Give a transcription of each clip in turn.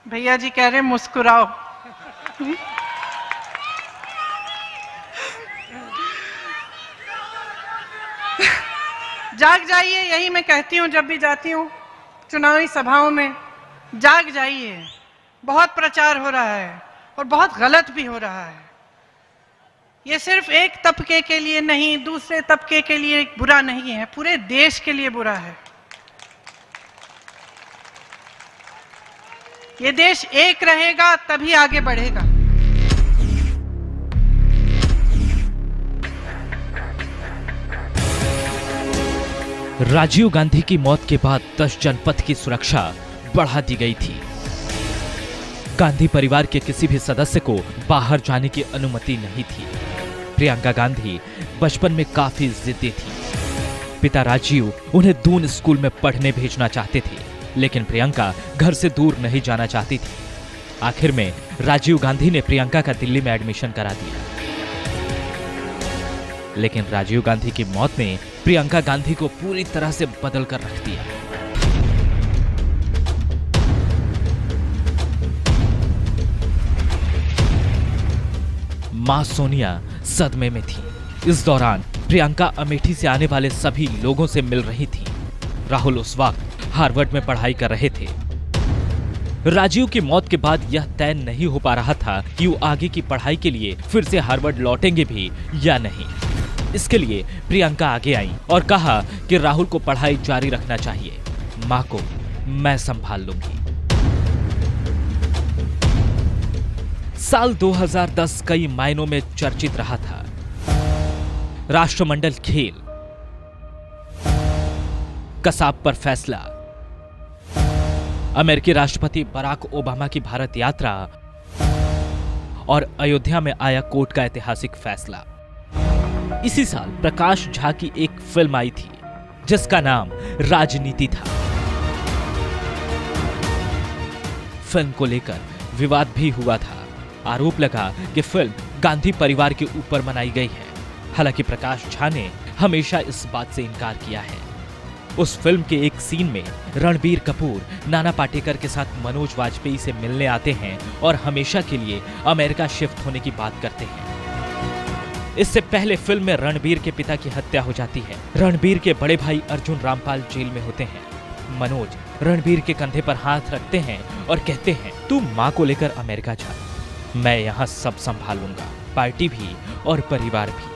भैया जी कह रहे मुस्कुराओ। जाग जाइए, यही मैं कहती हूँ जब भी जाती हूँ चुनावी सभाओं में, जाग जाइए। बहुत प्रचार हो रहा है और बहुत गलत भी हो रहा है। ये सिर्फ एक तबके के लिए नहीं, दूसरे तबके के लिए बुरा नहीं है, पूरे देश के लिए बुरा है। ये देश एक रहेगा तभी आगे बढ़ेगा। राजीव गांधी की मौत के बाद 10 जनपद की सुरक्षा बढ़ा दी गई थी। गांधी परिवार के किसी भी सदस्य को बाहर जाने की अनुमति नहीं थी। प्रियंका गांधी बचपन में काफी जिद्दी थी। पिता राजीव उन्हें दून स्कूल में पढ़ने भेजना चाहते थे, लेकिन प्रियंका घर से दूर नहीं जाना चाहती थी। आखिर में राजीव गांधी ने प्रियंका का दिल्ली में एडमिशन करा दिया। लेकिन राजीव गांधी की मौत ने प्रियंका गांधी को पूरी तरह से बदल कर रख दिया। मां सोनिया सदमे में थी। इस दौरान प्रियंका अमेठी से आने वाले सभी लोगों से मिल रही थी। राहुल उस वक्त हार्वर्ड में पढ़ाई कर रहे थे। राजीव की मौत के बाद यह तय नहीं हो पा रहा था कि वो आगे की पढ़ाई के लिए फिर से हार्वर्ड लौटेंगे भी या नहीं। इसके लिए प्रियंका आगे आई और कहा कि राहुल को पढ़ाई जारी रखना चाहिए, मां को मैं संभाल लूंगी। साल 2010 कई मायनों में चर्चित रहा था। राष्ट्रमंडल खेल, कसाब पर फैसला, अमेरिकी राष्ट्रपति बराक ओबामा की भारत यात्रा और अयोध्या में आया कोर्ट का ऐतिहासिक फैसला। इसी साल प्रकाश झा की एक फिल्म आई थी जिसका नाम राजनीति था। फिल्म को लेकर विवाद भी हुआ था। आरोप लगा कि फिल्म गांधी परिवार के ऊपर बनाई गई है। हालांकि प्रकाश झा ने हमेशा इस बात से इनकार किया है। उस फिल्म के एक सीन में रणबीर कपूर नाना पाटेकर के साथ मनोज वाजपेयी से मिलने आते हैं और हमेशा के लिए अमेरिका शिफ्ट होने की बात करते हैं। इससे पहले फिल्म में रणबीर के पिता की हत्या हो जाती है। रणबीर के बड़े भाई अर्जुन रामपाल जेल में होते हैं। मनोज रणबीर के कंधे पर हाथ रखते हैं और कहते हैं, तू मां को लेकर अमेरिका जा, मैं यहां सब संभाल लूंगा, पार्टी भी और परिवार भी।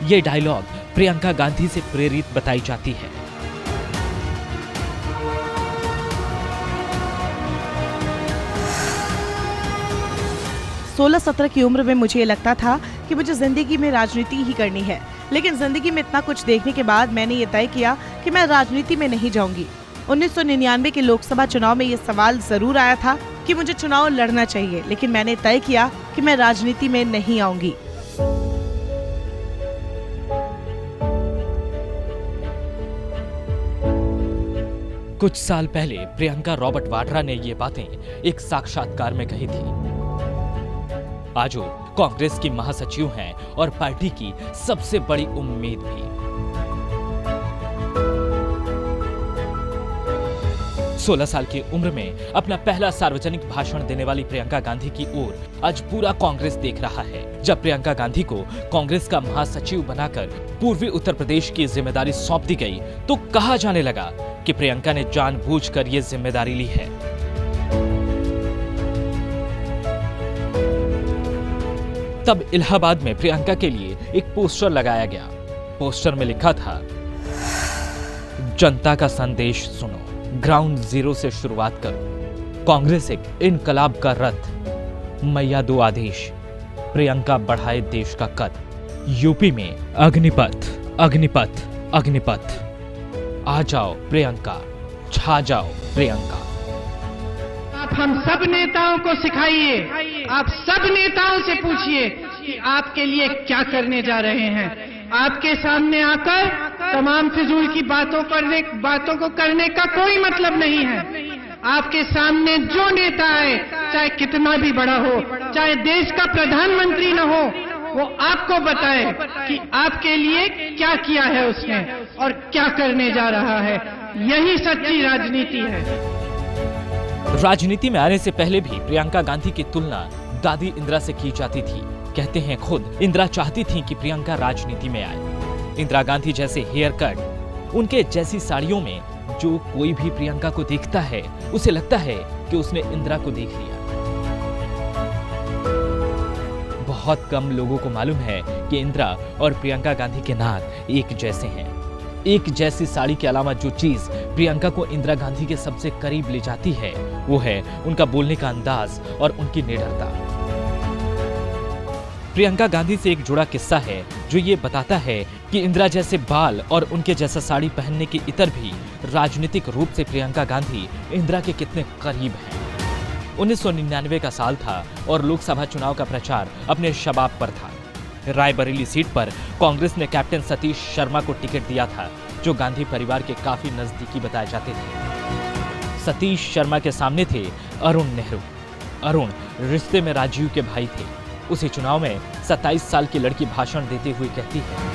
ये डायलॉग प्रियंका गांधी से प्रेरित बताई जाती है। सोलह 17 की उम्र में मुझे ये लगता था कि मुझे जिंदगी में राजनीति ही करनी है, लेकिन जिंदगी में इतना कुछ देखने के बाद मैंने ये तय किया कि मैं राजनीति में नहीं जाऊंगी। 1999 के लोकसभा चुनाव में ये सवाल जरूर आया था कि मुझे चुनाव लड़ना चाहिए, लेकिन मैंने तय किया कि मैं राजनीति में नहीं आऊंगी। कुछ साल पहले प्रियंका रॉबर्ट वाड्रा ने ये बातें एक साक्षात्कार में कही थी। आज वो कांग्रेस की महासचिव हैं और पार्टी की सबसे बड़ी उम्मीद भी। 16 साल की उम्र में अपना पहला सार्वजनिक भाषण देने वाली प्रियंका गांधी की ओर आज पूरा कांग्रेस देख रहा है। जब प्रियंका गांधी को कांग्रेस का महासचिव बनाकर पूर्वी उत्तर प्रदेश की जिम्मेदारी सौंप दी गई तो कहा जाने लगा कि प्रियंका ने जानबूझकर ये जिम्मेदारी ली है। तब इलाहाबाद में प्रियंका के लिए एक पोस्टर लगाया गया। पोस्टर में लिखा था, जनता का संदेश सुनो, ग्राउंड जीरो से शुरुआत करो, कांग्रेस एक इनकलाब का रथ, मैया दो आदेश, प्रियंका बढ़ाए देश का कद, यूपी में अग्निपथ अग्निपथ अग्निपथ, आ जाओ प्रियंका, छा जाओ प्रियंका। आप हम सब नेताओं को सिखाइए, आप सब नेताओं से पूछिए कि आपके लिए क्या करने जा रहे हैं। आपके सामने आकर तमाम फिजूल की बातों को करने का कोई मतलब नहीं है। आपके सामने जो नेता आए, चाहे कितना भी बड़ा हो, चाहे देश का प्रधानमंत्री न हो, वो आपको बताए कि आपके लिए क्या किया है उसने और क्या करने जा रहा है। यही सच्ची राजनीति है। राजनीति में आने से पहले भी प्रियंका गांधी की तुलना दादी इंदिरा से की जाती थी। कहते हैं खुद इंदिरा चाहती थी कि प्रियंका राजनीति में आए। इंदिरा गांधी जैसे हेयर कट, उनके जैसी साड़ियों में जो कोई भी प्रियंका को देखता है उसे लगता है कि उसने इंदिरा को देख लिया। बहुत कम लोगों को मालूम है कि इंदिरा और प्रियंका गांधी के नाक एक जैसे हैं। एक जैसी साड़ी के अलावा जो चीज प्रियंका को इंदिरा गांधी के सबसे करीब ले जाती है वो है उनका बोलने का अंदाज और उनकी निडरता। प्रियंका गांधी से एक जुड़ा किस्सा है जो ये बताता है कि इंदिरा जैसे बाल और उनके जैसा साड़ी पहनने के इतर भी राजनीतिक रूप से प्रियंका गांधी इंदिरा के कितने करीब हैं। 1999 का साल था और लोकसभा चुनाव का प्रचार अपने शबाब पर था। रायबरेली सीट पर कांग्रेस ने कैप्टन सतीश शर्मा को टिकट दिया था, जो गांधी परिवार के काफी नजदीकी बताए जाते थे। सतीश शर्मा के सामने थे अरुण नेहरू। अरुण रिश्ते में राजीव के भाई थे। उसी चुनाव में 27 साल की लड़की भाषण देते हुए कहती है,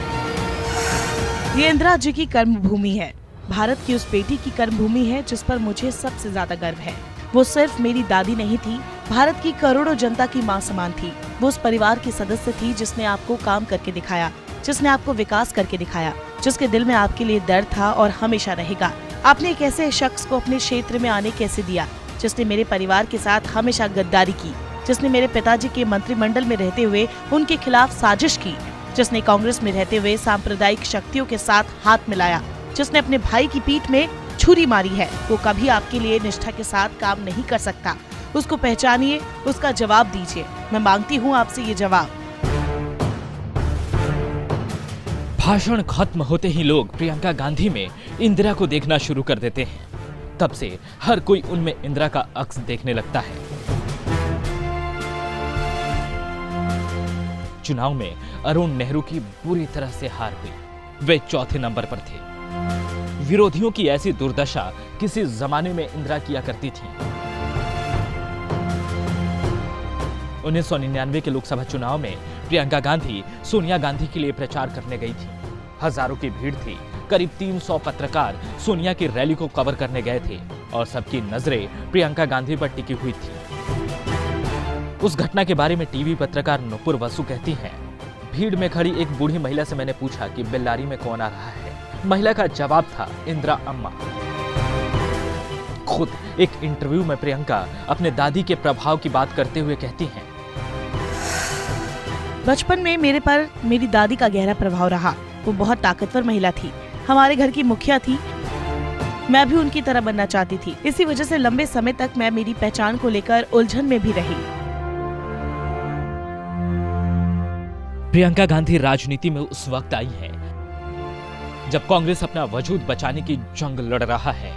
ये इंदिरा जी की कर्मभूमि है, भारत की उस बेटी की कर्मभूमि है जिस पर मुझे सबसे ज्यादा गर्व है। वो सिर्फ मेरी दादी नहीं थी, भारत की करोड़ों जनता की माँ समान थी। वो उस परिवार की सदस्य थी जिसने आपको काम करके दिखाया, जिसने आपको विकास करके दिखाया, जिसके दिल में आपके लिए दर्द था और हमेशा रहेगा। आपने एक ऐसे शख्स को अपने क्षेत्र में आने कैसे दिया जिसने मेरे परिवार के साथ हमेशा गद्दारी की, जिसने मेरे पिताजी के मंत्रिमंडल में रहते हुए उनके खिलाफ साजिश की, जिसने कांग्रेस में रहते हुए सांप्रदायिक शक्तियों के साथ हाथ मिलाया, जिसने अपने भाई की पीठ में छुरी मारी है। वो कभी आपके लिए निष्ठा के साथ काम नहीं कर सकता। उसको पहचानिए, उसका जवाब दीजिए। मैं मांगती हूँ आपसे ये जवाब। भाषण खत्म होते ही लोग प्रियंका गांधी में इंदिरा को देखना शुरू कर देते हैं। तब से हर कोई उनमें इंदिरा का अक्स देखने लगता है। चुनाव में अरुण नेहरू की बुरी तरह से हार हुई। वे चौथे नंबर पर थे। विरोधियों की ऐसी दुर्दशा किसी जमाने में इंदिरा किया करती थी। 1999 के लोकसभा चुनाव में प्रियंका गांधी सोनिया गांधी के लिए प्रचार करने गई थी। हजारों की भीड़ थी। करीब 300 पत्रकार सोनिया की रैली को कवर करने गए थे और सबकी नजरें प्रियंका गांधी पर टिकी हुई थी। उस घटना के बारे में टीवी पत्रकार नुपुर वसु कहती हैं, भीड़ में खड़ी एक बूढ़ी महिला से मैंने पूछा कि बेल्लारी में कौन आ रहा है। महिला का जवाब था इंदिरा अम्मा। खुद एक इंटरव्यू में प्रियंका अपने दादी के प्रभाव की बात करते हुए कहती हैं, बचपन में मेरे पर मेरी दादी का गहरा प्रभाव रहा। वो बहुत ताकतवर महिला थी, हमारे घर की मुखिया थी। मैं भी उनकी तरह बनना चाहती थी। इसी वजह से लंबे समय तक मैं मेरी पहचान को लेकर उलझन में भी रही। प्रियंका गांधी राजनीति में उस वक्त आई है जब कांग्रेस अपना वजूद बचाने की जंग लड़ रहा है।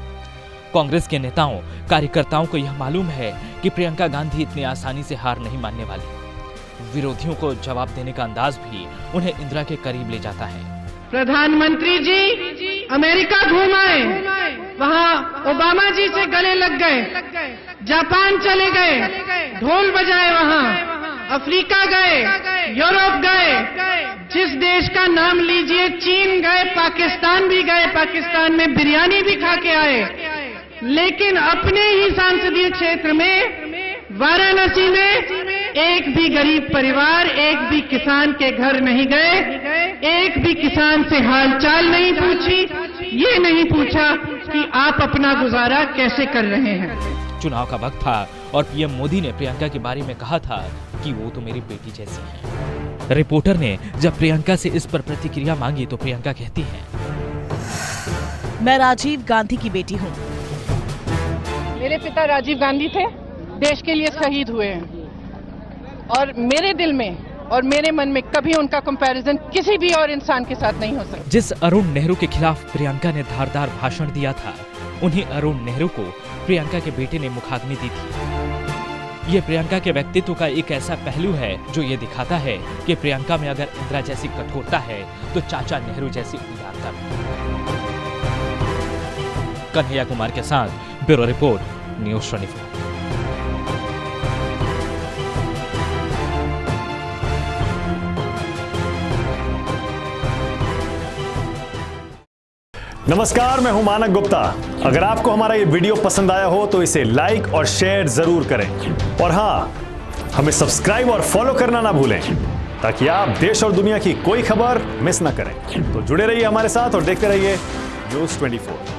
कांग्रेस के नेताओं, कार्यकर्ताओं को यह मालूम है कि प्रियंका गांधी इतनी आसानी से हार नहीं मानने वाली। विरोधियों को जवाब देने का अंदाज भी उन्हें इंदिरा के करीब ले जाता है। प्रधानमंत्री जी अमेरिका घूम आए, वहाँ ओबामा जी से गले लग गए, जापान चले गए, ढोल बजाए, वहाँ अफ्रीका गए, यूरोप गए, जिस देश का नाम लीजिए, चीन गए, पाकिस्तान भी गए, पाकिस्तान में बिरयानी भी खा के आए। लेकिन अपने ही संसदीय क्षेत्र में वाराणसी में एक भी गरीब परिवार, एक भी किसान के घर नहीं गए, एक भी किसान से हालचाल नहीं पूछी, ये नहीं पूछा कि आप अपना गुजारा कैसे कर रहे हैं। चुनाव का वक्त था और पीएम मोदी ने प्रियंका के बारे में कहा था कि वो तो मेरी बेटी जैसी है। रिपोर्टर ने जब प्रियंका से इस पर प्रतिक्रिया मांगी तो प्रियंका कहती है, मैं राजीव गांधी की बेटी हूँ। मेरे पिता राजीव गांधी थे, देश के लिए शहीद हुए हैं, और मेरे दिल में और मेरे मन में कभी उनका कंपैरिजन किसी भी और इंसान के साथ नहीं हो सकता। जिस अरुण नेहरू के खिलाफ प्रियंका ने धारदार भाषण दिया था, उन्हीं अरुण नेहरू को प्रियंका के बेटे ने मुखाग्नि दी थी। ये प्रियंका के व्यक्तित्व का एक ऐसा पहलू है जो ये दिखाता है कि प्रियंका में अगर इंदिरा जैसी कठोरता है तो चाचा नेहरू जैसी उदारता भी। कन्हैया कुमार के साथ ब्यूरो रिपोर्ट, न्यूज़ 24। नमस्कार, मैं हूं मानक गुप्ता। अगर आपको हमारा ये वीडियो पसंद आया हो तो इसे लाइक और शेयर जरूर करें और हाँ, हमें सब्सक्राइब और फॉलो करना ना भूलें ताकि आप देश और दुनिया की कोई खबर मिस ना करें। तो जुड़े रहिए हमारे साथ और देखते रहिए न्यूज़ 24।